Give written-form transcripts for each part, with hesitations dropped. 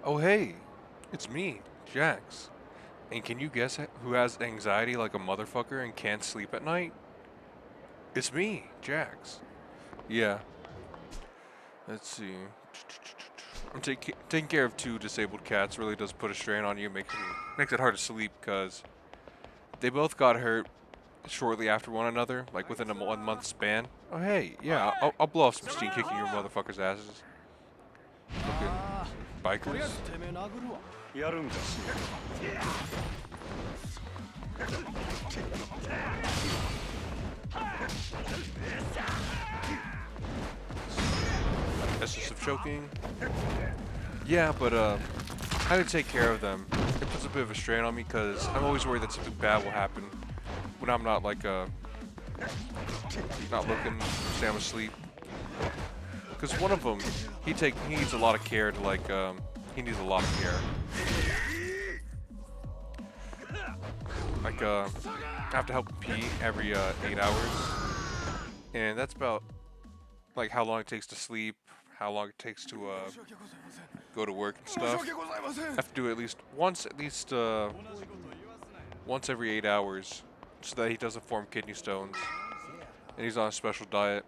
Oh hey, it's me, Jax. And can you guess who has anxiety like a motherfucker and can't sleep at night? It's me, Jax. Yeah, let's see. I'm taking care of two disabled cats. Really does put a strain on you. Makes it hard to sleep because they both got hurt shortly after one another, like within a 1 month span. Oh hey, yeah, I'll blow off some steam kicking your motherfuckers' asses. Fucking とりあえ bikers. ずてめえ殴るわやるんかし Excessive choking. Yeah, but I had to take care of them. It puts a bit of a strain on me because I'm always worried that something bad will happen when I'm not like not looking, say I'm asleep. Because one of them, he needs a lot of care to like he needs a lot of care. Like I have to help him pee every 8 hours, and that's about like how long it takes to sleep, how long it takes to go to work and stuff. I have to do it at least once every 8 hours, so that he doesn't form kidney stones, and he's on a special diet.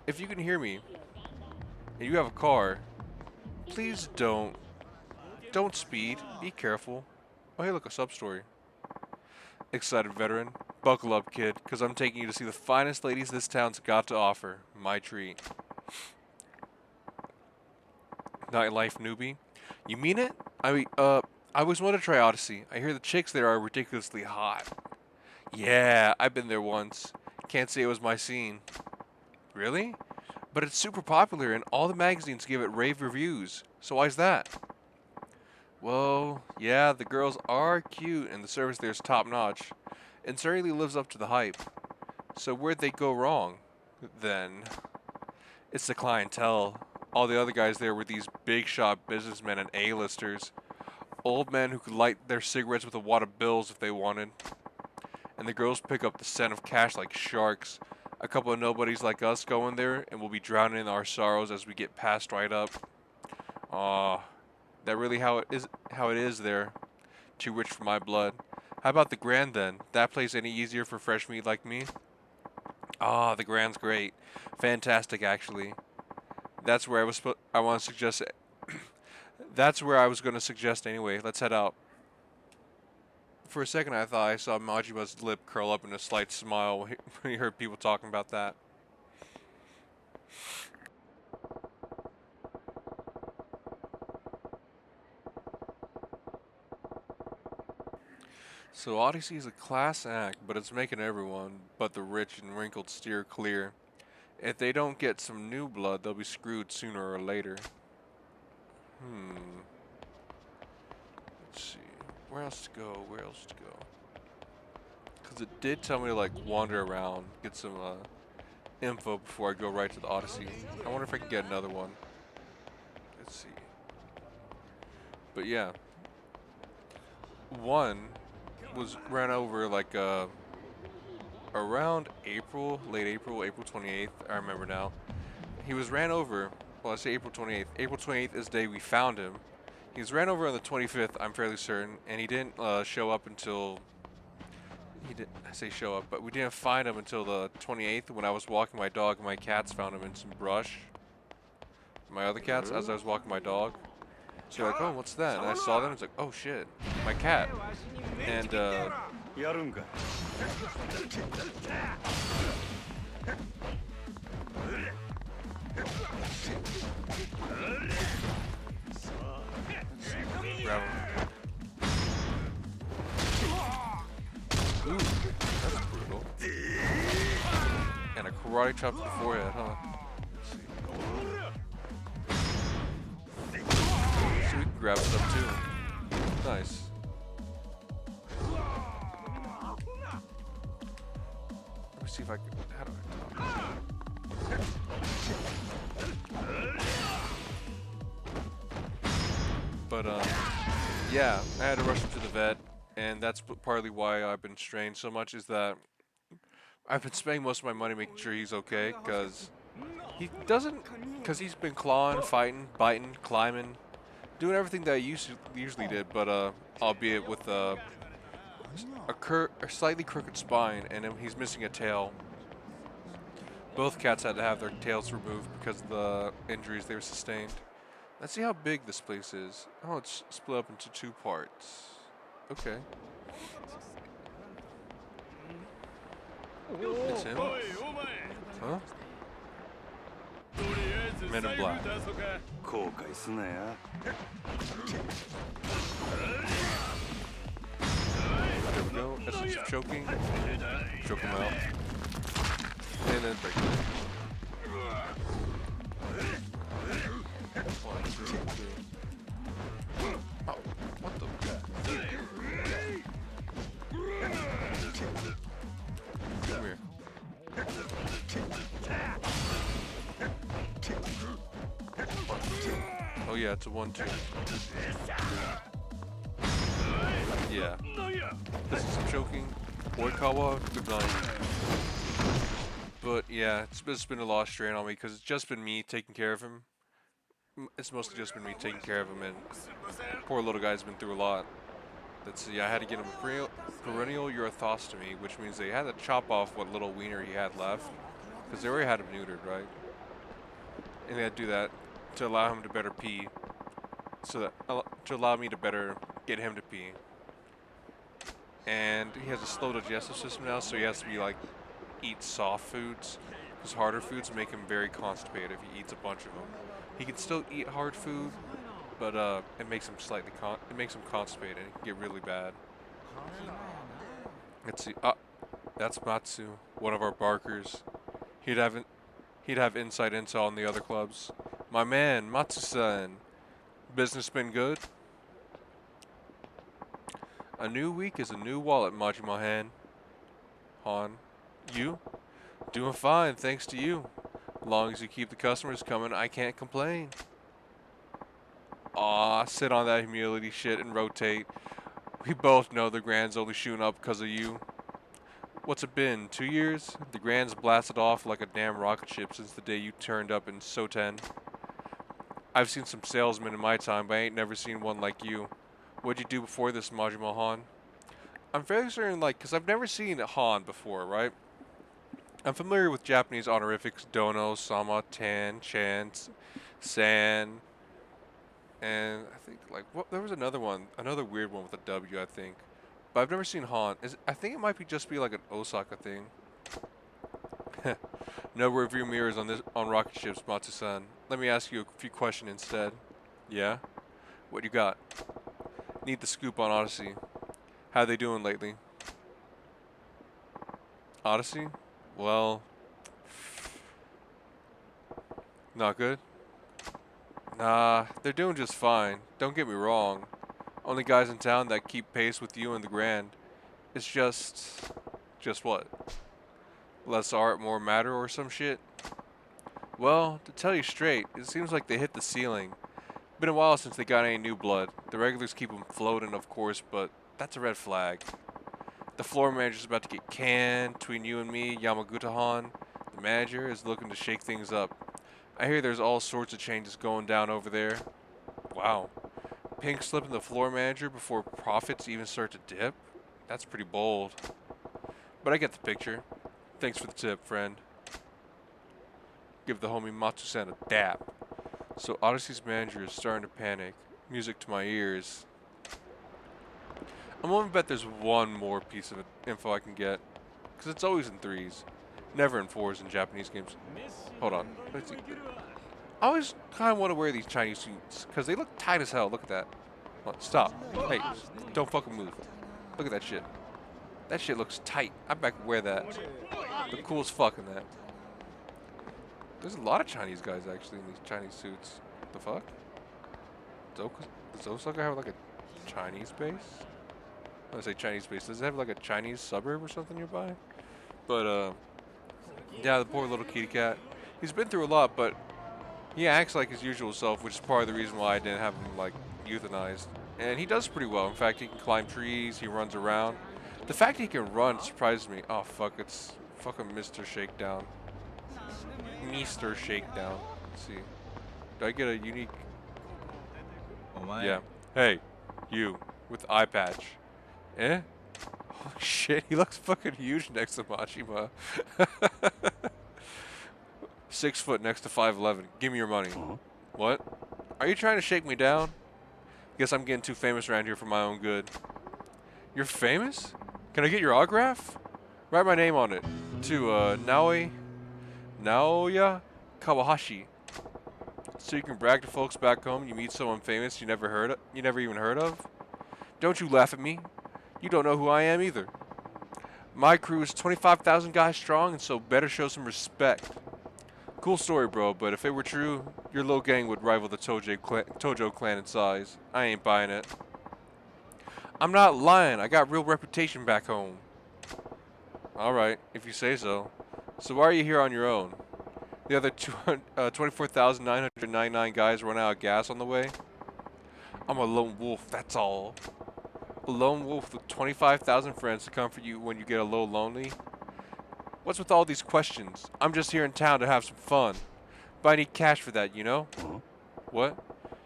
If you can hear me and you have a car, please don't speed. Be careful. Oh hey, look, a sub story. Excited veteran, buckle up, kid, because I'm taking you to see the finest ladies this town's got to offer. My treat. Nightlife newbie. You mean it? I always wanted to try Odyssey. I hear the chicks there are ridiculously hot. Yeah, I've been there once. Can't say it was my scene. Really? But it's super popular and all the magazines give it rave reviews. So why's that? Well, yeah, the girls are cute and the service there is top notch. And certainly lives up to the hype. So where'd they go wrong? Then. It's the clientele. All the other guys there were these big shot businessmen and A-listers. Old men who could light their cigarettes with a wad of bills if they wanted. And the girls pick up the scent of cash like sharks. A couple of nobodies like us go in there and we'll be drowning in our sorrows as we get passed right up. Aw, that really how it is there. Too rich for my blood. How about the Grand then? That place any easier for fresh meat like me? Ah, the Grand's great. Fantastic actually. That's where I want to suggest That's where I was going to suggest anyway. Let's head out. For a second, I thought I saw Majima's lip curl up in a slight smile when he heard people talking about that. So Odyssey is a class act, but it's making everyone but the rich and wrinkled steer clear. If they don't get some new blood, they'll be screwed sooner or later. Hmm. Let's see. Where else to go? Where else to go? Because it did tell me to like wander around, get some info before I go right to the Odyssey. I wonder if I can get another one. Let's see. But yeah, one was ran over like around April, late April, April 28th. I remember now. He was ran over. Well, I say April 28th. April 28th is the day we found him. He was ran over on the 25th. I'm fairly certain, and he didn't show up until he did. I say show up, but we didn't find him until the 28th when I was walking my dog. And my cats found him in some brush. My other cats, as I was walking my dog. So they're like, oh, what's that? And I saw them. It's like, oh shit, my cat. And やるんか grab him. Ooh, that's brutal. And a karate chop to the forehead, huh? Let's see. So we can grab stuff too. Nice. Let me see if I can. How do I talk? But yeah, I had to rush him to the vet, and that's partly why I've been strained so much. Is that I've been spending most of my money making sure he's okay, because He doesn't, because he's been clawing, fighting, biting, climbing, doing everything that I usually did, but albeit with a slightly crooked spine, and he's missing a tail. Both cats had to have their tails removed because of the injuries they were sustained. Let's see how big this place is. Oh, it's split up into 2 parts. Okay. It's him? Huh? Men in Black. 後悔すなや There we go. Essence of choking. Choke him out. And then break him. 1, 2, 3. Oh, what the? Come here. Oh yeah, it's a 1-2. Yeah. This is some choking. Boykawa, good night. But yeah, it's been a lot of strain on me because it's just been me taking care of him. It's mostly just been me taking care of him, and poor little guy's been through a lot. Let's see, I had to get him a perennial urethrostomy, which means they had to chop off what little wiener he had left, because they already had him neutered, right? And they had to do that to allow him to better pee, so that to allow me to better get him to pee. And he has a slow digestive system now, so he has to be like eat soft foods, because harder foods make him very constipated if he eats a bunch of them. He can still eat hard food, but it makes him constipated. It can get really bad. Let's see. That's Matsu, one of our barkers. He'd have inside intel on the other clubs. My man, Matsu-san. Business been good? A new week is a new wallet, Majima-han. Han. You? Doing fine, thanks to you. Long as you keep the customers coming, I can't complain. Aw, sit on that humility shit and rotate. We both know the Grand's only shooting up because of you. What's it been, 2 years? The Grand's blasted off like a damn rocket ship since the day you turned up in Soten. I've seen some salesmen in my time, but I ain't never seen one like you. What'd you do before this, Majima Han? I'm fairly certain, because I've never seen Han before, right? I'm familiar with Japanese honorifics, Dono, Sama, Tan, Chan, San, and I think, there was another one, another weird one with a W, I think. But I've never seen Han. I think it might just be like an Osaka thing. No review mirrors on rocket ships, Matsu-san. Let me ask you a few questions instead. Yeah? What you got? Need the scoop on Odyssey. How they doing lately? Odyssey? Well, not good? Nah, they're doing just fine. Don't get me wrong. Only guys in town that keep pace with you and the Grand. It's just what? Less art, more matter or some shit? Well, to tell you straight, it seems like they hit the ceiling. Been a while since they got any new blood. The regulars keep them floating, of course, but that's a red flag. The floor manager's about to get canned between you and me, Yamaguta-han. The manager is looking to shake things up. I hear there's all sorts of changes going down over there. Wow. Pink slipping the floor manager before profits even start to dip? That's pretty bold. But I get the picture. Thanks for the tip, friend. Give the homie Matsu-san a dap. So Odyssey's manager is starting to panic. Music to my ears. I'm willing to bet there's one more piece of info I can get. Because it's always in 3s. Never in 4s in Japanese games. Hold on. Let's see. I always kind of want to wear these Chinese suits. Because they look tight as hell. Look at that. Hold on, stop. Hey, don't fucking move. Look at that shit. That shit looks tight. I bet I could wear that. Look cool as fuck in that. There's a lot of Chinese guys actually in these Chinese suits. The fuck? Does Osaka have like a Chinese base? When I say Chinese base, does it have like a Chinese suburb or something nearby? But yeah, the poor little kitty cat. He's been through a lot, but he acts like his usual self, which is part of the reason why I didn't have him like euthanized. And he does pretty well. In fact, he can climb trees. He runs around. The fact he can run surprises me. Oh fuck! It's fucking Mr. Shakedown. Mr. Shakedown. Let's see. Do I get a unique? お前 Yeah. Hey, you with eye patch. Eh? Oh shit, he looks fucking huge next to Machima. 6 foot next to 5'11". Give me your money. What? Are you trying to shake me down? Guess I'm getting too famous around here for my own good. You're famous? Can I get your autograph? Write my name on it. To Naoya Kawahashi. So you can brag to folks back home you meet someone famous you never even heard of? Don't you laugh at me. You don't know who I am either. My crew is 25,000 guys strong, and so better show some respect. Cool story, bro, but if it were true, your little gang would rival the Tojo clan in size. I ain't buying it. I'm not lying. I got real reputation back home. Alright, if you say so. So why are you here on your own? The other 24,999 guys run out of gas on the way? I'm a lone wolf, that's all. A lone wolf with 25,000 friends to comfort you when you get a little lonely? What's with all these questions? I'm just here in town to have some fun. But I need cash for that, you know? What?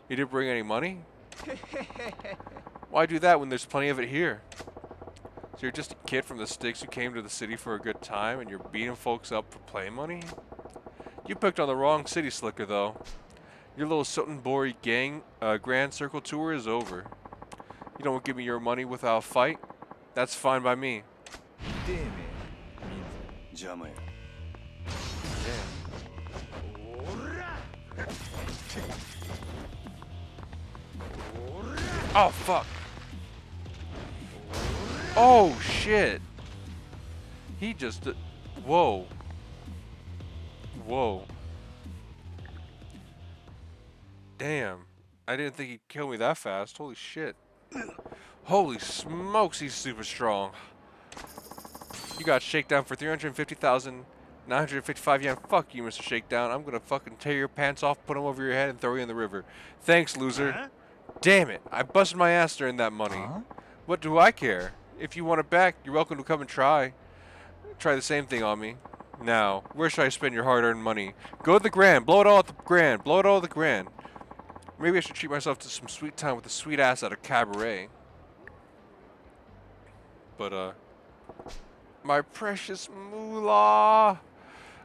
You didn't bring any money? Why do that when there's plenty of it here? So you're just a kid from the sticks who came to the city for a good time and you're beating folks up for play money? You picked on the wrong city slicker, though. Your little Sotenbori gang Grand Circle tour is over. You don't give me your money without a fight? That's fine by me. 丁寧に邪魔や Oh, fuck. Oh, shit. He just... Whoa. Whoa. Damn. I didn't think he'd kill me that fast. Holy shit. Holy smokes, he's super strong. You got shakedown for 350,955 yen. Fuck you, Mr. Shakedown. I'm gonna fucking tear your pants off, put them over your head, and throw you in the river. Thanks, loser. Damn it. I busted my ass to earn that money. What do I care? If you want it back, you're welcome to come and try. Try the same thing on me. Now, where should I spend your hard-earned money? Go to the Grand. Blow it all at the Grand. Blow it all at the Grand. Maybe I should treat myself to some sweet time with a sweet ass at a cabaret. But, my precious moolah.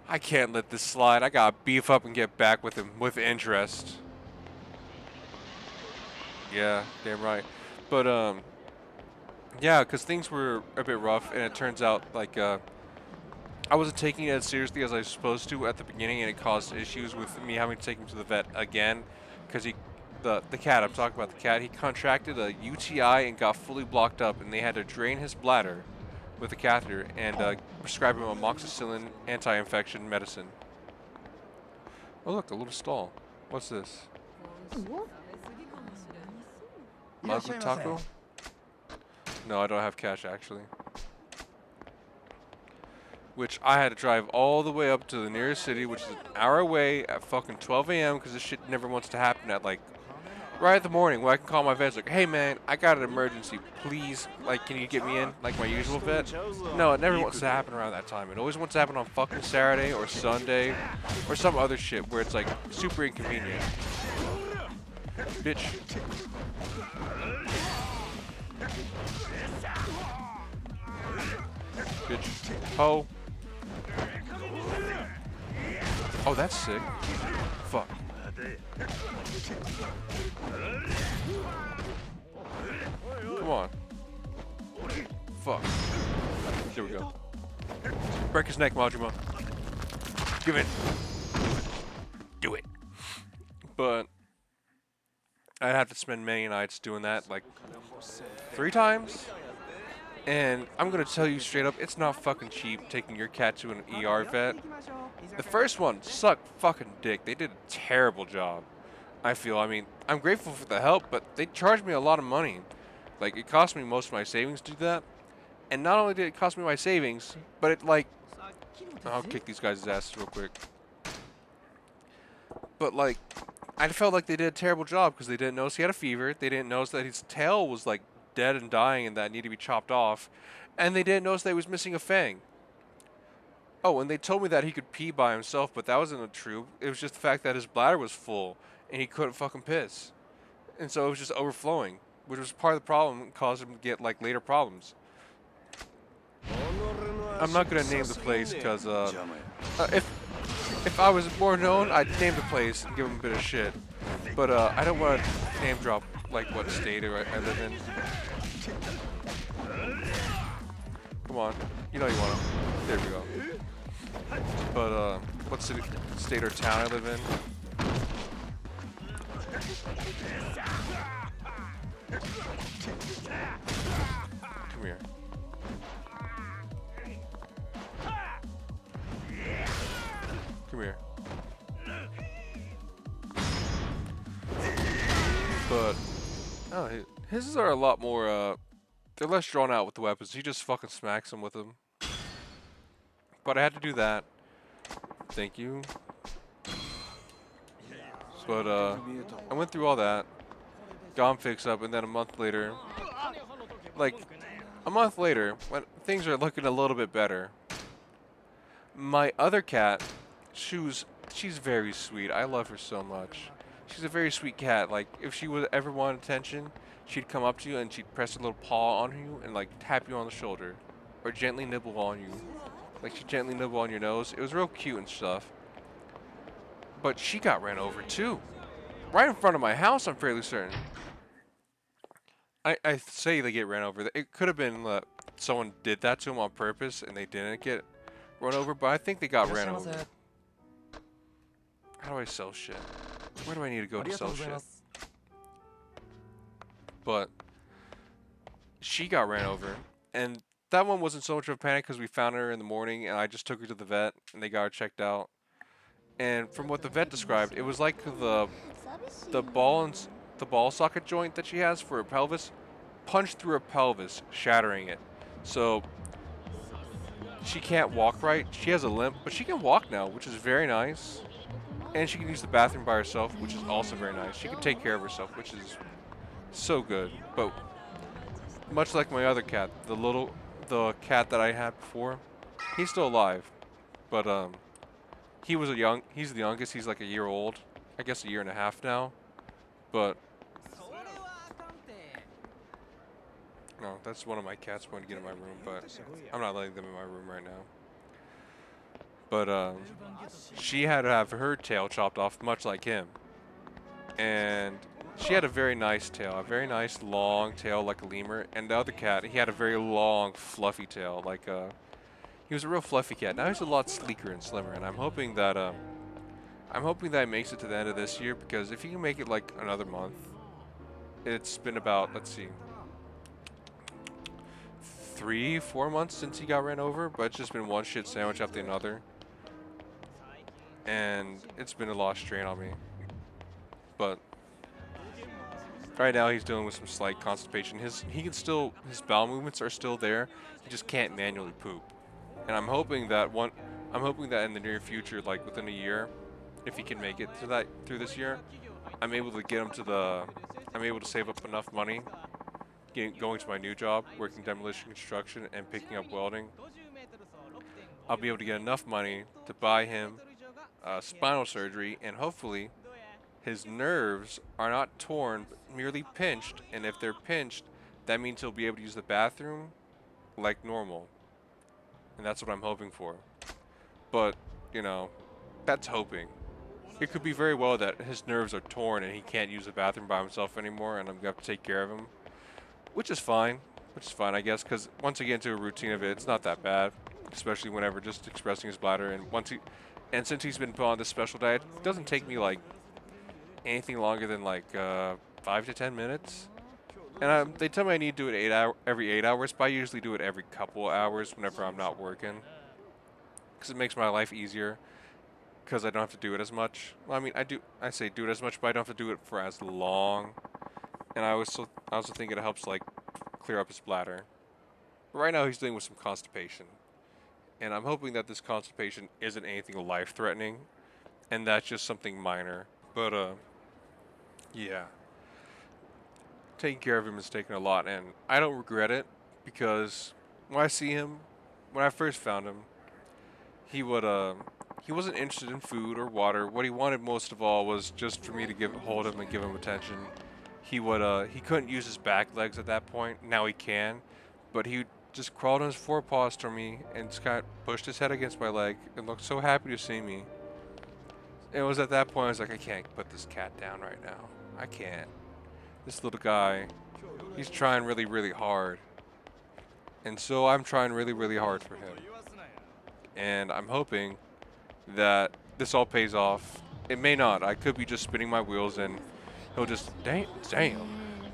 I can't let this slide. I gotta beef up and get back with him with interest. Yeah, damn right. But, yeah, because things were a bit rough, and it turns out, like, I wasn't taking it as seriously as I was supposed to at the beginning, and it caused issues with me having to take him to the vet again, because the cat, I'm talking about the cat, he contracted a UTI and got fully blocked up, and they had to drain his bladder with a catheter and prescribe him amoxicillin anti-infection medicine. Oh look, a little stall. What's this? Magu taco? No, I don't have cash actually. Which I had to drive all the way up to the nearest city, which is an hour away at fucking 12 a.m. because this shit never wants to happen at like right at the morning where I can call my vet like, hey man, I got an emergency, please, like, can you get me in like my usual vet? No, it never wants to happen around that time. It always wants to happen on fucking Saturday or Sunday or some other shit where it's like super inconvenient. Bitch. Bitch. Ho. Oh, that's sick. Fuck. Come on. Fuck. There we go. Break his neck, Majima. Give it. Do it. But I'd have to spend many nights doing that, like 3 times. And I'm gonna tell you straight up, it's not fucking cheap taking your cat to an ER vet. The first one sucked fucking dick. They did a terrible job. I feel, I mean, I'm grateful for the help, but they charged me a lot of money. Like, it cost me most of my savings to do that. And not only did it cost me my savings, but it, like, I'll kick these guys' asses real quick. But, like, I felt like they did a terrible job because they didn't notice he had a fever. They didn't notice that his tail was, like, dead and dying and that needed to be chopped off. And they didn't notice that he was missing a fang. Oh, and they told me that he could pee by himself, but that wasn't true. It was just the fact that his bladder was full and he couldn't fucking piss, and so it was just overflowing, which was part of the problem, and caused him to get like later problems. I'm not gonna name the place because if I was more known, I'd name the place and give him a bit of shit. But I don't want to name drop like what state I live in. Come on, you know you want to. There we go. But what city, state or town I live in? Come here. Come here. But oh, his are a lot more. They're less drawn out with the weapons. He just fucking smacks them with them. But I had to do that. Thank you. But I went through all that, got him fixed up, and then a month later, when things are looking a little bit better, my other cat, she's very sweet. I love her so much. She's a very sweet cat. Like, if she would ever want attention, she'd come up to you and she'd press a little paw on you and like tap you on the shoulder, or gently nibble on you. Like she'd gently nibble on your nose. It was real cute and stuff. But she got ran over too. Right in front of my house, I'm fairly certain. I say they get ran over. It could have been someone did that to them on purpose and they didn't get run over, but I think they got ran over. How do I sell shit? Where do I need to go to sell shit? But she got ran over, and that one wasn't so much of a panic because we found her in the morning and I just took her to the vet and they got her checked out. And from what the vet described, it was like the ball socket joint that she has for her pelvis punched through her pelvis, shattering it. So she can't walk right. She has a limp, but she can walk now, which is very nice. And she can use the bathroom by herself, which is also very nice. She can take care of herself, which is so good. But much like my other cat, the cat that I had before, he's still alive. But he's the youngest. He's like a year old. I guess a year and a half now. But no, that's one of my cats wanting to get in my room, but I'm not letting them in my room right now. But she had to have her tail chopped off, much like him. And she had a very nice tail, a very nice long tail like a lemur. And the other cat, he had a very long, fluffy tail, like he was a real fluffy cat. Now he's a lot sleeker and slimmer, and I'm hoping that he makes it to the end of this year, because if he can make it like another month, it's been about, let's see, 3-4 months since he got ran over, but it's just been one shit sandwich after another. And it's been a lot of strain on me. But right now he's dealing with some slight constipation. His bowel movements are still there. He just can't manually poop. And I'm hoping that in the near future, like within a year, if he can make it to that through this year, I'm able to save up enough money going to my new job, working demolition construction and picking up welding. I'll be able to get enough money to buy him spinal surgery, and hopefully his nerves are not torn, but merely pinched. And if they're pinched, that means he'll be able to use the bathroom like normal. And that's what I'm hoping for. But, you know, that's hoping. It could be very well that his nerves are torn and he can't use the bathroom by himself anymore, and I'm going to have to take care of him. Which is fine, I guess, because once I get into a routine of it, it's not that bad. Especially whenever just expressing his bladder, and since he's been put on this special diet, it doesn't take me like anything longer than like 5 to 10 minutes. And they tell me I need to do it every 8 hours, but I usually do it every couple hours whenever I'm not working, because it makes my life easier, because I don't have to do it as much. Well, I mean, I say do it as much, but I don't have to do it for as long. And I also think it helps like clear up his bladder. But right now he's dealing with some constipation. And I'm hoping that this constipation isn't anything life-threatening, and that's just something minor. But, yeah. Taking care of him is taking a lot, and I don't regret it, because when I first found him, he wasn't interested in food or water. What he wanted most of all was just for me to hold him and give him attention. He couldn't use his back legs at that point. Now he can, but he just crawled on his forepaws to me and just kind of pushed his head against my leg and looked so happy to see me. It was at that point I was like, I can't put this cat down right now. I can't. This little guy, he's trying really, really hard. And so I'm trying really, really hard for him. And I'm hoping that this all pays off. It may not. I could be just spinning my wheels and he'll just, damn.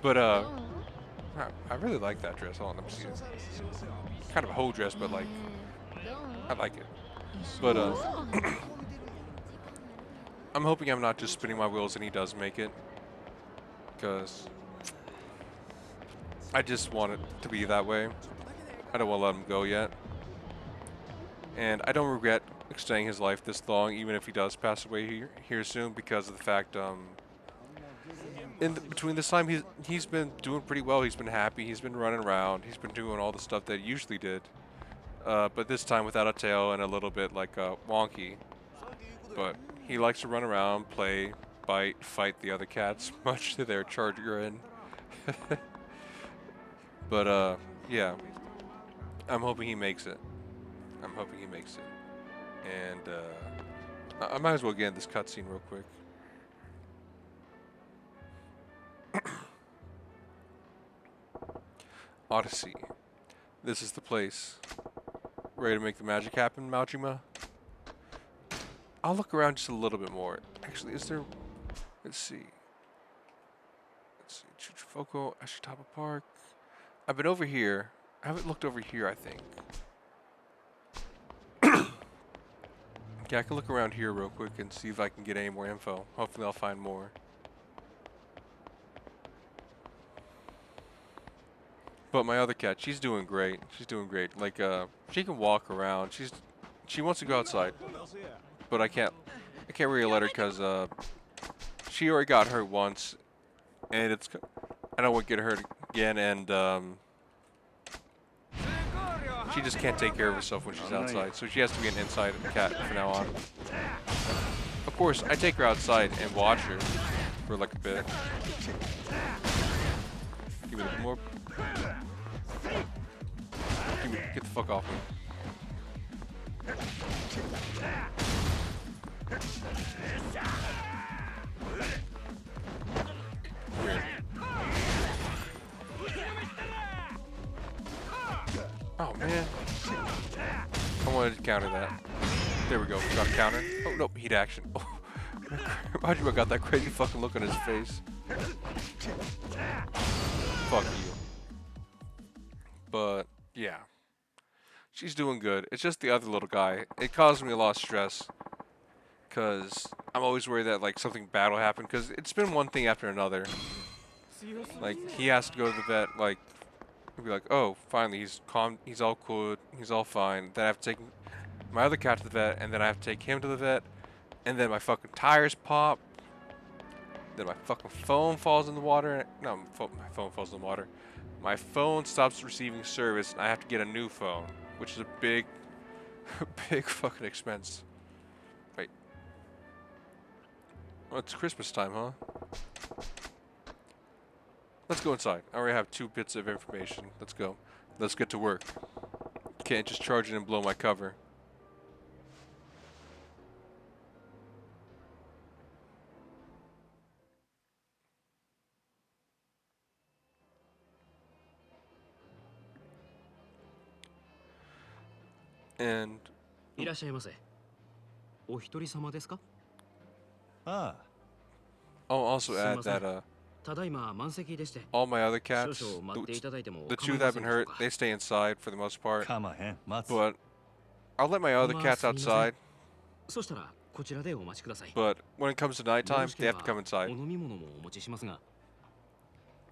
But, I really like that dress. Hold on, let me see it. Kind of a whole dress, but like, I like it. But, I'm hoping I'm not just spinning my wheels and he does make it. Because I just want it to be that way. I don't want to let him go yet. And I don't regret extending his life this long, even if he does pass away here soon, because of the fact, between this time, he's been doing pretty well. He's been happy. He's been running around. He's been doing all the stuff that he usually did. But this time without a tail and a little bit like wonky. But he likes to run around, play, bite, fight the other cats, much to their chagrin. But yeah, I'm hoping he makes it. I'm hoping he makes it. And I might as well get in this cutscene real quick. Odyssey. This is the place. Ready to make the magic happen, Majima? I'll look around just a little bit more. Actually, is there... Let's see. Chuchufoco, Ashitaba Park. I've been over here. I haven't looked over here, I think. Okay, I can look around here real quick and see if I can get any more info. Hopefully I'll find more. But my other cat, she's doing great. She's doing great. Like, she can walk around. She wants to go outside. But I can't really let her because, she already got hurt once. And I don't want to get hurt again, and, she just can't take care of herself when she's outside. So she has to be an inside cat from now on. Of course, I take her outside and watch her for like a bit. Give me a little more. Get the fuck off me. Weird. Oh man. I wanted to counter that. There we go. Got a counter. Oh nope, heat action. Oh. Majima got that crazy fucking look on his face. Fuck you. But yeah. She's doing good. It's just the other little guy. It caused me a lot of stress. Because I'm always worried that like something bad will happen. Because it's been one thing after another. Like he has to go to the vet. Like he'll be like, oh, finally he's calm. He's all cool. He's all fine. Then I have to take my other cat to the vet. And then I have to take him to the vet. And then my fucking tires pop. Then my fucking phone falls in the water. No, my phone falls in the water. My phone stops receiving service. And I have to get a new phone. Which is a big fucking expense. Wait. Well, it's Christmas time, huh? Let's go inside. I already have 2 bits of information. Let's go. Let's get to work. Can't just charge it and blow my cover. And いらっしゃいませ。お一人様ですか？あ I'll also add that ただいま満席でして。 all my other cats, 少々待っていただいても the 2 that have been hurt, they stay inside for the most あ part. かまへん待つ But I'll let my other cats outside. そしたらこちらでお待ちください。 But when it comes to nighttime, they have to come お inside. 飲み物もお持ちしますが。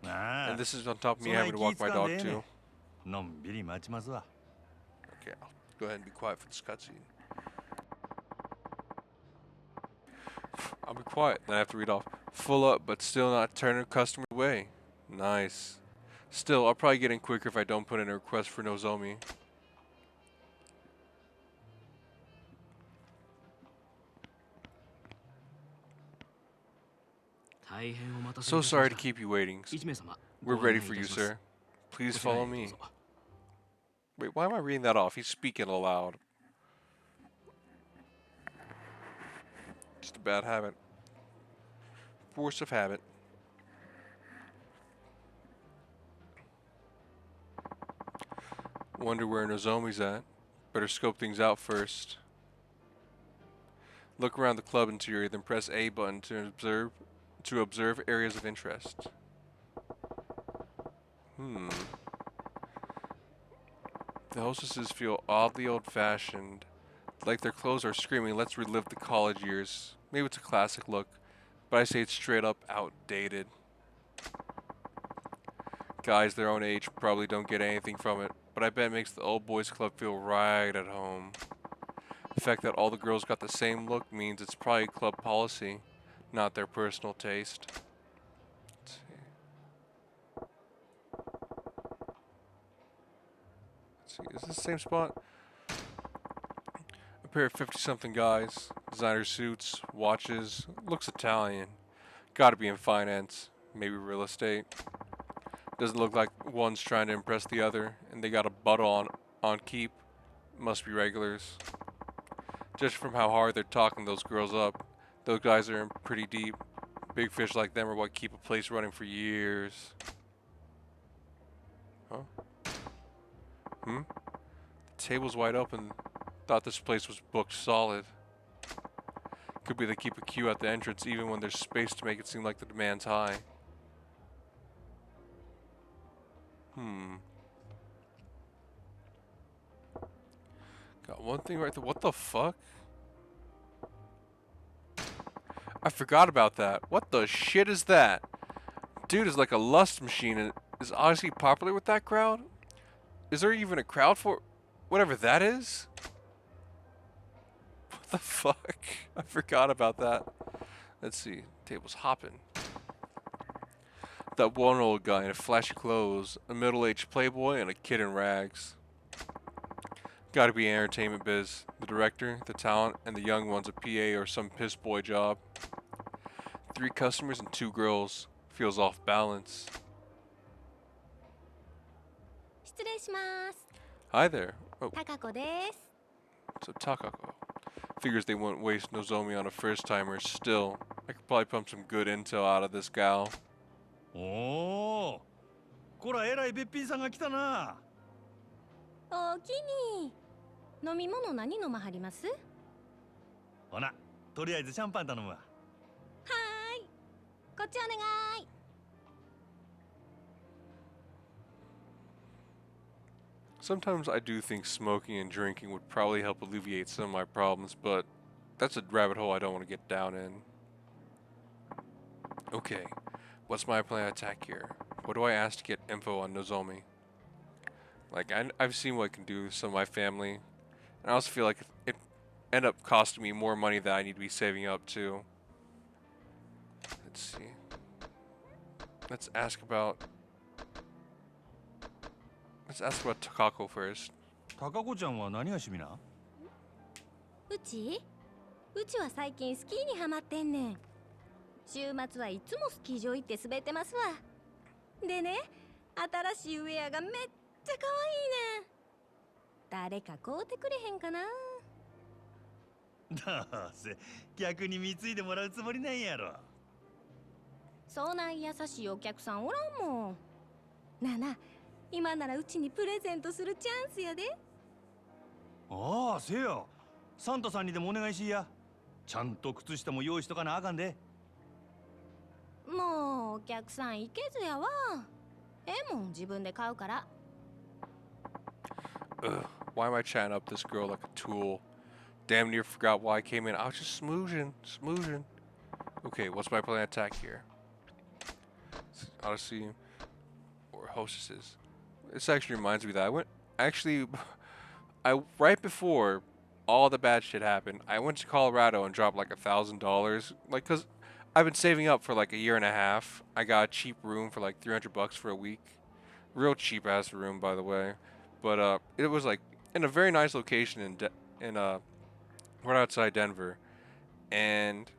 あ And this is on top of me having to walk my dog too. のんびり待ちますわ Okay, I'll go ahead and be quiet for this cutscene. I'll be quiet, then I have to read off. Full up, but still not turning customer away. Nice. Still, I'll probably get in quicker if I don't put in a request for Nozomi. 大変お待たせい So たしま sorry し to た。 keep you waiting. 1名様 We're ご案 ready 内 for い you, たします sir. Please こちらへ follow どう me. ぞ Wait, why am I reading that off? He's speaking aloud. Just a bad habit. Force of habit. Wonder where Nozomi's at. Better scope things out first. Look around the club interior, then press A button to observe areas of interest. The hostesses feel oddly old-fashioned, like their clothes are screaming, "Let's relive the college years." Maybe it's a classic look, but I say it's straight up outdated. Guys their own age probably don't get anything from it, but I bet it makes the old boys club feel right at home. The fact that all the girls got the same look means it's probably club policy, not their personal taste. Let's see, is this the same spot? A pair of 50-something guys, designer suits, watches, looks Italian. Gotta be in finance, maybe real estate. Doesn't look like one's trying to impress the other, and they got a bottle on keep. Must be regulars. Judging from how hard they're talking those girls up, those guys are in pretty deep. Big fish like them are what keep a place running for years. Huh? The table's wide open. Thought this place was booked solid. Could be they keep a queue at the entrance even when there's space to make it seem like the demand's high. Got one thing right there. What the fuck? I forgot about that. What the shit is that? Dude is like a lust machine and is obviously popular with that crowd? Is there even a crowd for whatever that is? What the fuck? I forgot about that. Let's see. Table's hopping. That one old guy in flashy clothes, a middle-aged playboy, and a kid in rags. Gotta be entertainment biz. The director, the talent, and the young one's a PA or some piss boy job. 3 customers and 2 girls. Feels off balance. 失礼します。 Hi there. Oh, 高子です。 so Takako. Figures they wouldn't waste Nozomi on a first-timer. Still, I could probably pump some good intel out of this gal. おおこらえらいべっぴんさんが来たな。おおきに。飲み物何飲まはります？はほなとりあえずシャンパン頼むわ。ーい。こっちお願い。 Sometimes I do think smoking and drinking would probably help alleviate some of my problems, but that's a rabbit hole I don't want to get down in. Okay, what's my plan of attack here? What do I ask to get info on Nozomi? Like, I've seen what it can do to some of my family, and I also feel like it end up costing me more money that I need to be saving up too. Let's see. Let's ask about Takako first. 高子ちゃんは何が趣味な？うちは最近スキーにハマってんねん。週末はいつもスキー場行って滑ってますわ。でね、新しいウェアがめっちゃ可愛いねん。誰か買うてくれへんかな？どうせ逆に貢いでもらうつもりなんやろ。そない優しいお客さんおらんもん。なあなあ、今ならうちにプレゼントするチャンスやで。ああせやサンタさんにでもお願いしや。ちゃんと靴下も用意しとかなあかんで。もうお客さん行けずやわ。ええもん自分で買うから。 Ugh, why am I chatting up this girl like a tool? Damn near forgot why I came in. I was just smoozing. Okay, what's my plan of attack here? Odyssey or hostesses. This actually reminds me that right before all the bad shit happened, I went to Colorado and dropped like $1,000. Like, cause I've been saving up for like a year and a half. I got a cheap room for like $300 for a week. Real cheap ass room, by the way. But it was like in a very nice location right outside Denver, and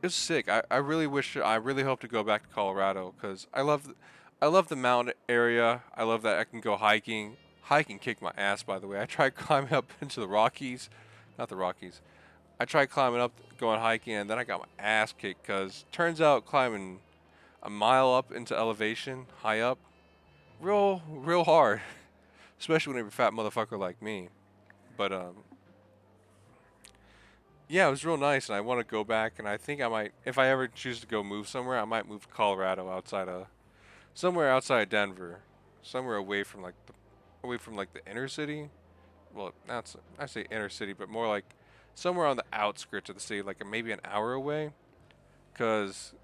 was sick. I really wish I really hope to go back to Colorado because I love the mountain area. I love that I can go hiking. Hiking kicked my ass, by the way. I tried climbing up into the Rockies, not the Rockies. I tried climbing up, going hiking, and then I got my ass kicked because turns out climbing a mile up into elevation, high up, real hard, especially when you're a fat motherfucker like me. But yeah, it was real nice, and I want to go back. And I think I might, if I ever choose to go move somewhere, I might move to Colorado, somewhere outside Denver, somewhere away from like the inner city. Well, not I say inner city, but more like somewhere on the outskirts of the city, like maybe an hour away, because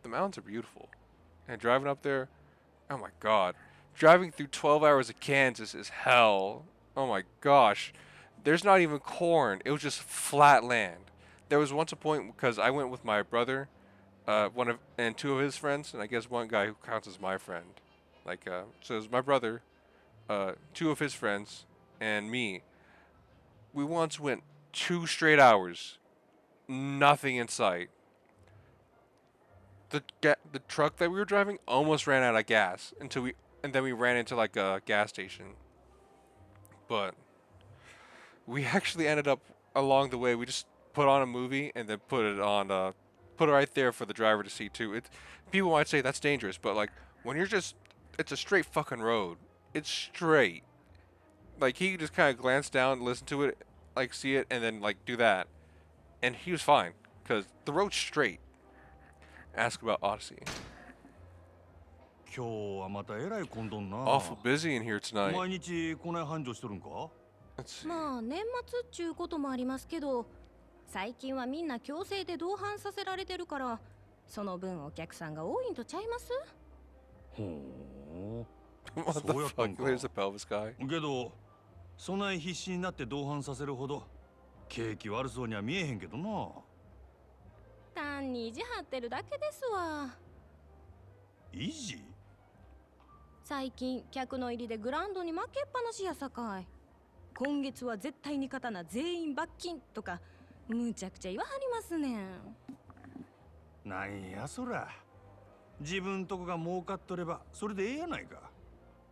the mountains are beautiful. And driving up there, oh my god, driving through 12 hours of Kansas is hell. Oh my gosh, there's not even corn. It was just flat land. There was once a point because I went with my brother, and two of his friends, and I guess one guy who counts as my friend. So it was my brother, two of his friends, and me. We once went 2 straight hours, nothing in sight. The truck that we were driving almost ran out of gas and then we ran into like a gas station. But we actually ended up along the way. We just put on a movie and then put it right there for the driver to see too. People might say that's dangerous, but like when it's a straight fucking road. It's straight. Like he just kind of glanced down, listen to it, like see it, and then like do that, and he was fine because the road's straight. Ask about Odyssey. 今日はまたえらい混んどんな。 Awful busy in here tonight. 毎日こない繁盛しとるんか？ Let's see. まあ年末っちゅうこともありますけど、最近はみんな強制で同伴させられてるから、その分お客さんが多いんとちゃいます？ほう。 What the そうやったん fuck? か。 There's the pelvis guy. けど、そない必死になって同伴させるほど景気悪そうには見えへんけどな。単に意地張ってるだけですわ。維持？最近客の入りでグラウンドに負けっぱなしやさかい。今月は絶対に勝たな全員罰金とかむちゃくちゃ言わはりますねん。なんやそら。自分とこが儲かっとればそれでええやないか。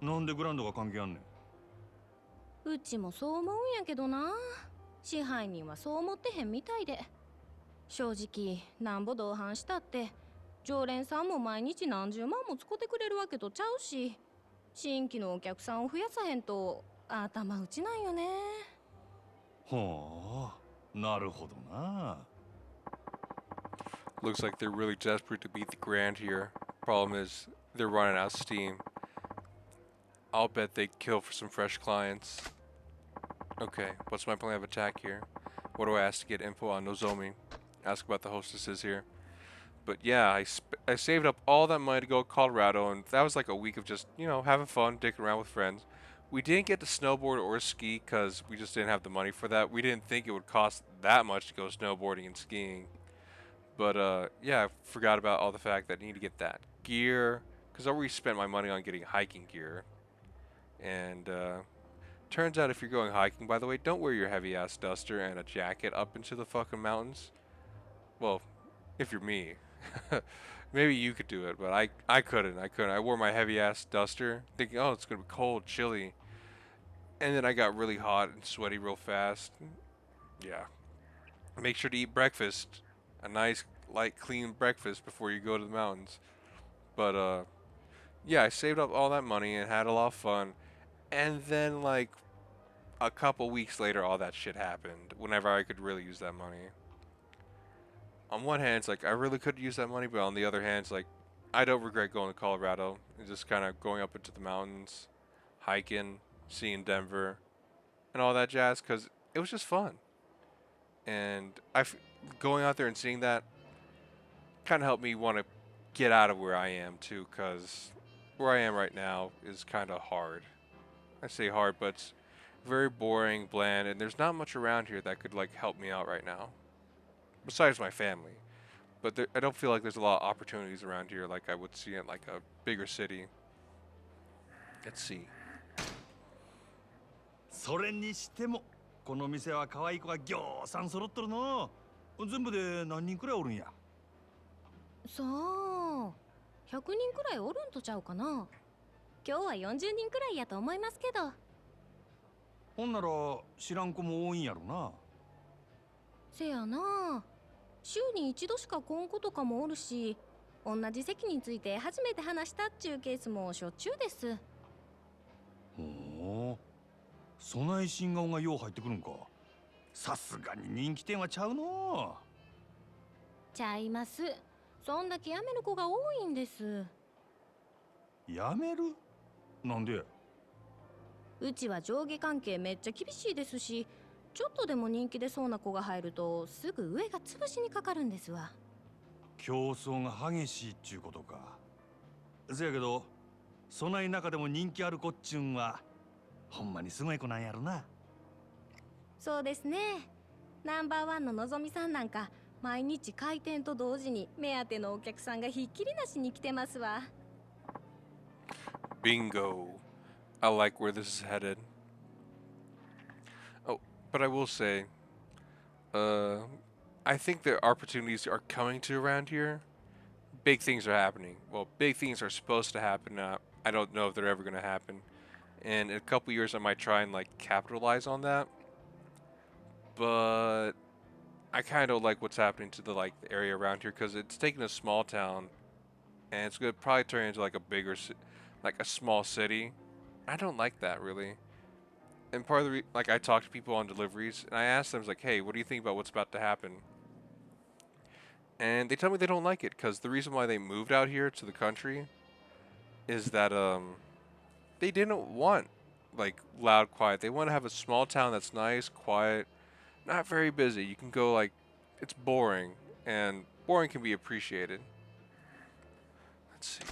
なんでグラウンドが関係あんねん。うちもそう思うんやけどな。支配人はそう思ってへんみたいで。正直なんぼ同伴したって常連さんも毎日何十万も使ってくれるわけとちゃうし、新規のお客さんを増やさへんと頭打ちなんよね。はあ、なるほどな。 Looks like they're really desperate to beat the Grand here. Problem is, they're running out of steam. I'll bet they'd kill for some fresh clients. Okay, what's my plan of attack here? What do I ask to get info on Nozomi? Ask about the hostesses here. But yeah, I saved up all that money to go to Colorado, and that was like a week of just, having fun, dicking around with friends. We didn't get to snowboard or ski because we just didn't have the money for that. We didn't think it would cost that much to go snowboarding and skiing. But yeah, I forgot about all the fact that I need to get that gear because I already spent my money on getting hiking gear. And turns out if you're going hiking, by the way, don't wear your heavy ass duster and a jacket up into the fucking mountains. Well, if you're me. Maybe you could do it, but I couldn't. I wore my heavy ass duster thinking, oh, it's going to be cold, chilly. And then I got really hot and sweaty real fast. Yeah. Make sure to eat breakfast. A nice, light, clean breakfast before you go to the mountains. But, yeah, I saved up all that money and had a lot of fun. And then, like, a couple weeks later, all that shit happened. Whenever I could really use that money. On one hand, it's like, I really could use that money. But on the other hand, it's like, I don't regret going to Colorado. And just kind of going up into the mountains. Hiking. Seeing Denver. And all that jazz. Because it was just fun. And going out there and seeing that kind of helped me want to get out of where I am too, because where I am right now is kind of hard. I say hard, but it's very boring, bland, and there's not much around here that could like help me out right now, besides my family. But I don't feel like there's a lot of opportunities around here like I would see in like a bigger city. Let's see. それにしてもこの店は可愛い子がぎょうさん揃っとるの。全部で何人くらいおるんや。さあ、100人くらいおるんとちゃうかな。今日は40人くらいやと思いますけど。ほんなら知らん子も多いんやろな。せやな、週に一度しか来ん子とかもおるし、同じ席について初めて話したっちゅうケースもしょっちゅうです。ほう、そない新顔がよう入ってくるんか。さすがに人気店はちゃうの。ちゃいます。そんだけ辞める子が多いんです。やめる？なんでや？うちは上下関係めっちゃ厳しいですし、ちょっとでも人気出そうな子が入るとすぐ上が潰しにかかるんですわ。競争が激しいっちゅうことか。せやけど、そない中でも人気ある子っちゅうんはほんまにすごい子なんやろな。そうですね。ナンバーワンののぞみさんなんか毎日開店と同時に目当てのお客さんがひっきりなしに来てますわ。Bingo. I like where this is headed. Oh, but I will say, I think the opportunities are coming to around here. Big things are happening. Well, big things are supposed to happen. I don't know if they're ever going to happen. And in a couple years, I might try and like capitalize on that. But I kind of don't like what's happening to the the area around here because it's taking a small town and it's gonna probably turn into like a bigger, like a small city. I don't like that really. And part of the like I talk to people on deliveries and I ask them, I was like, hey, what do you think about what's about to happen? And they tell me they don't like it because the reason why they moved out here to the country is that they didn't want like loud, quiet. They want to have a small town that's nice, quiet, not very busy. You can go like, it's boring, and boring can be appreciated. Let's see.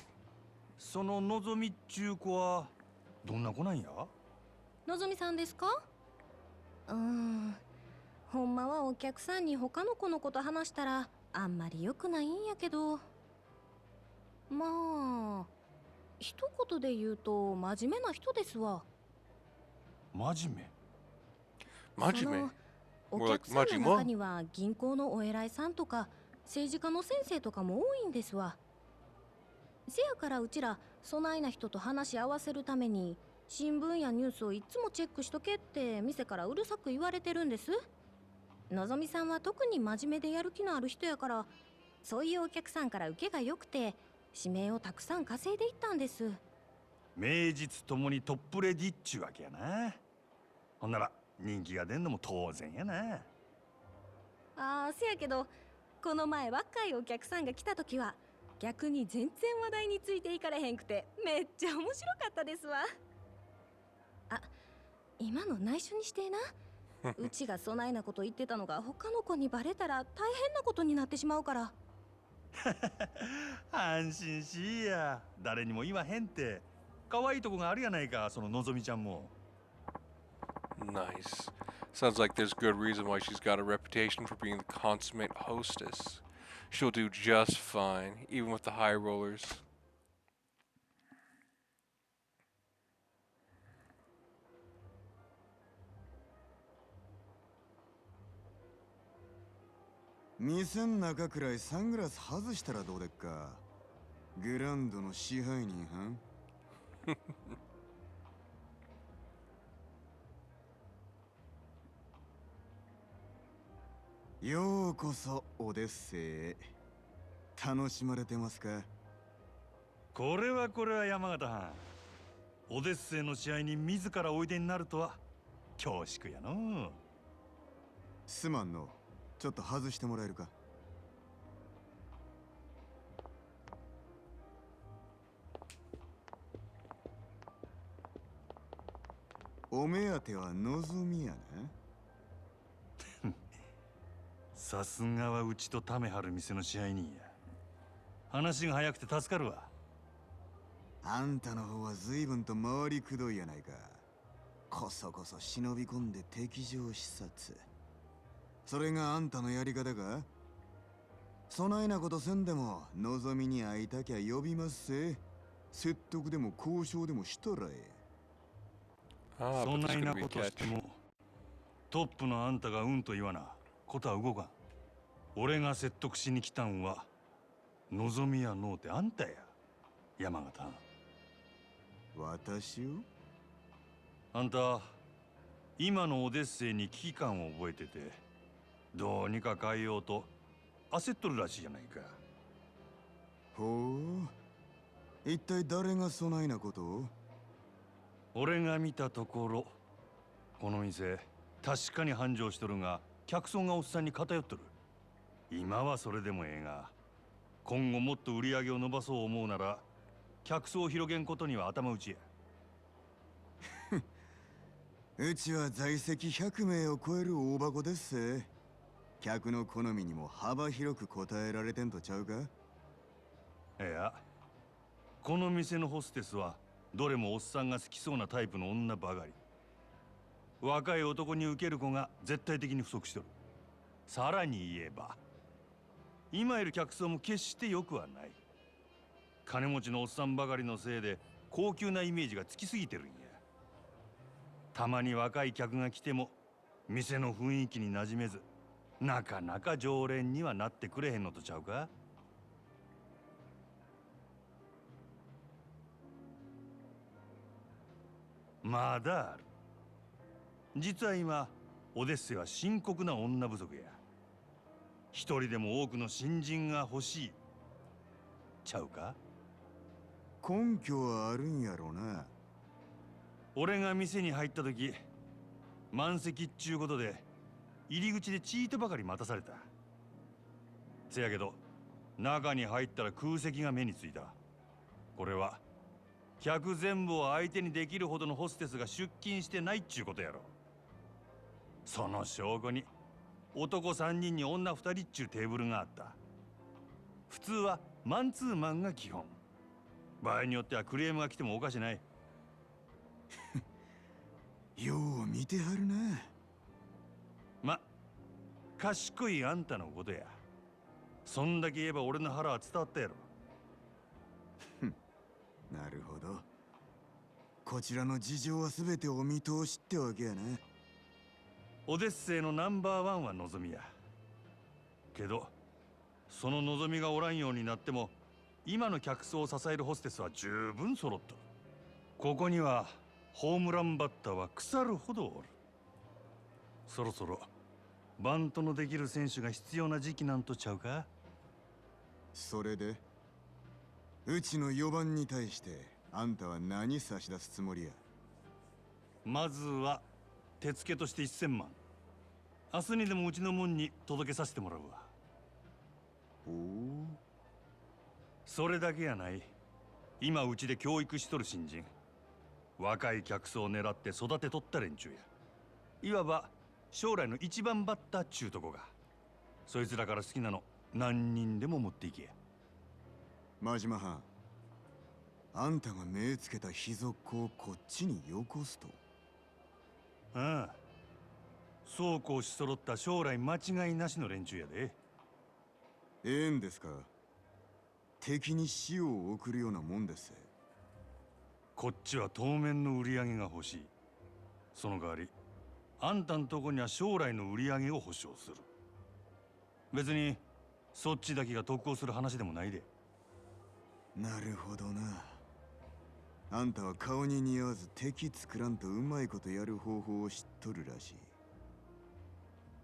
そののぞみっちゅう子はどんな子なんや？のぞみさんですか？ほんまはお客さんに他の子のこと話したらあんまり良くないんやけど、まあ一言で言うと真面目な人ですわ。真面その Majime. お More like 客さんの中 Majima. には銀行のお偉いさんとか政治家の先生とかも多いんですわ。せやからうちらそないな人と話し合わせるために新聞やニュースをいつもチェックしとけって店からうるさく言われてるんです。のぞみさんは特に真面目でやる気のある人やから、そういうお客さんから受けが良くて指名をたくさん稼いでいったんです。名実ともにトップレディっちゅうわけやな。ほんなら人気が出んのも当然やな。せやけどこの前若いお客さんが来た時は逆に全然話題についていかれへんくてめっちゃ面白かったですわ。今の内緒にしてえな。うちがそないなこと言ってたのが他の子にバレたら大変なことになってしまうから。安心しいや、誰にも言わへんって。可愛いとこがあるやないか、そののぞみちゃんも。Nice. Sounds like there's good reason why she's got a reputation for being the consummate hostess. She'll do just fine, even with the high rollers. 店ん中くらいサングラス外したらどうでっか。グランドの支配人はん。ようこそオデッセイへ。楽しまれてますか？これは山形藩。オデッセイの試合に自らおいでになるとは恐縮やの。すまんの。ちょっと外してもらえるか？お目当てはのぞみやな。さすがはうちとためはる店の支配人や。話が早くて助かるわ。あんたの方は随分と回りくどいやないか。こそこそ忍び込んで敵情視察。それがあんたのやり方か？そないなことせんでものぞみに会いたきゃ呼びますせ。説得でも交渉でもしたらええ。Ah, そ but な there's い gonna な be a ことして catch. もトップのあんたがうんと言わなことは動かん。俺が説得しに来たんは望みやのうてあんたや、山形。私を？あんた今のオデッセイに危機感を覚えてて、どうにか変えようと焦っとるらしいじゃないか。ほう、一体誰がそないなことを？俺が見たところ、この店確かに繁盛しとるが、客層がおっさんに偏っとる。今はそれでもええが、今後もっと売り上げを伸ばそう思うなら、客層を広げんことには頭打ちや。うちは在籍100名を超える大箱ですせ。客の好みにも幅広く応えられてんとちゃうか？いや、この店のホステスはどれもおっさんが好きそうなタイプの女ばかり。若い男に受ける子が絶対的に不足しとる。さらに言えば、今いる客層も決して良くはない。金持ちのおっさんばかりのせいで高級なイメージがつきすぎてるんや。たまに若い客が来ても店の雰囲気に馴染めず、なかなか常連にはなってくれへんのとちゃうか？まだある。実は今オデッセイは深刻な女不足や。一人でも多くの新人が欲しいちゃうか？根拠はあるんやろな。俺が店に入った時、満席っちゅうことで入り口でチートばかり待たされた。せやけど中に入ったら空席が目についた。これは客全部を相手にできるほどのホステスが出勤してないっちゅうことやろ。その証拠に男3人に女2人っちゅうテーブルがあった。普通はマンツーマンが基本。場合によってはクレームが来てもおかしない。よう見てはるな。ま、賢いあんたのことや。そんだけ言えば俺の腹は伝わったやろ。なるほど。こちらの事情は全てお見通しってわけやな。オデッセイのナンバーワンは望みや。けどその望みがおらんようになっても、今の客層を支えるホステスは十分揃っとる。ここにはホームランバッターは腐るほどおる。そろそろバントのできる選手が必要な時期なんとちゃうか？それでうちの4番に対してあんたは何差し出すつもりや？まずは手付けとして1000万。明日にでもうちの門に届けさせてもらうわ。おお。それだけやない。今うちで教育しとる新人、若い客層を狙って育てとった連中や。いわば将来の一番バッターっちゅうとこが。そいつらから好きなの何人でも持っていけや。真島藩、あんたが目つけた秘族をこっちによこすと？ああ、そうこうし揃った将来間違いなしの連中やで。ええんですか？敵に死を送るようなもんです。こっちは当面の売り上げが欲しい。その代わりあんたんとこには将来の売り上げを保証する。別にそっちだけが得をする話でもないで。なるほどな。あんたは顔に似合わず敵作らんとうまいことやる方法を知っとるらしい。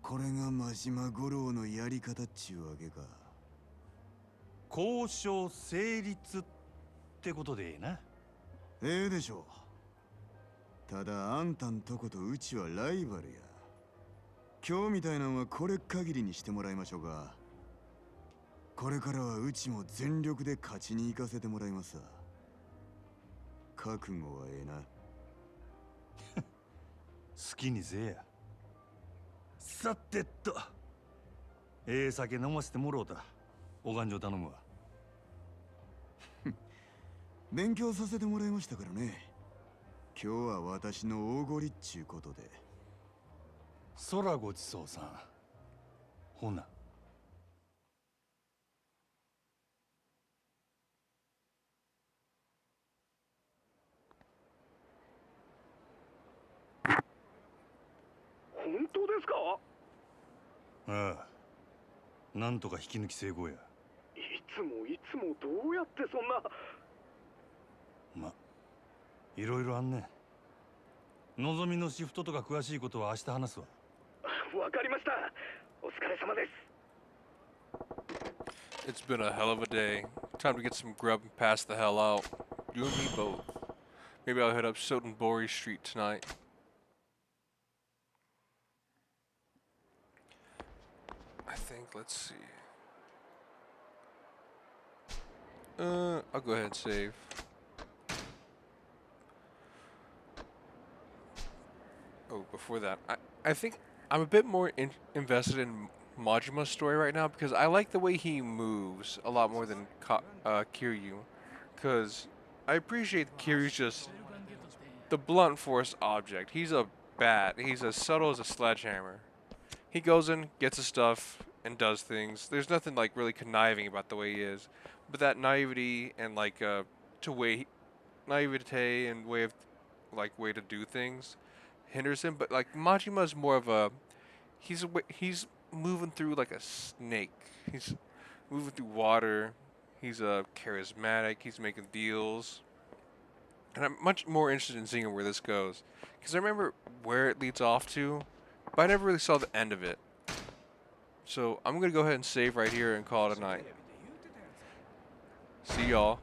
これが真島五郎のやり方っちゅうわけか。交渉成立ってことでええな。ええでしょう。ただあんたんとことうちはライバルや。今日みたいなんはこれ限りにしてもらいましょうか。これからはうちも全力で勝ちに行かせてもらいますわ。覚悟はええな。好きにせえや。さてと、ええ酒飲ませてもろうた。お勘定頼むわ。勉強させてもらいましたからね。今日は私のおごりっちゅうことで。そらごちそうさん。ほな。本当ですか？ああ、なんとか引き抜き成功や。いつもどうやってそんな。ま、いろいろあんね。のぞみのシフトとか詳しいことは明日話すわ。わかりました。お疲れ様です。 It's been a hell of a day. Time to get some grub and pass the hell out. You and me both. Maybe I'll head up Sotenbori Street tonight. I think, let's see. I'll go ahead and save. Oh, before that, I think I'm a bit more invested in Majima's story right now because I like the way he moves a lot more than Kiryu. Because I appreciate that Kiryu's just the blunt force object. He's a bat. He's as subtle as a sledgehammer. He goes in, gets his stuff, and does things. There's nothing like really conniving about the way he is. But that naivety and like naivete and way to do things hinders him. But like Majima's more of a he's moving through like a snake. He's moving through water. He's charismatic. He's making deals. And I'm much more interested in seeing where this goes. Because I remember where it leads off to, but I never really saw the end of it. So I'm going to go ahead and save right here and call it a night. See y'all.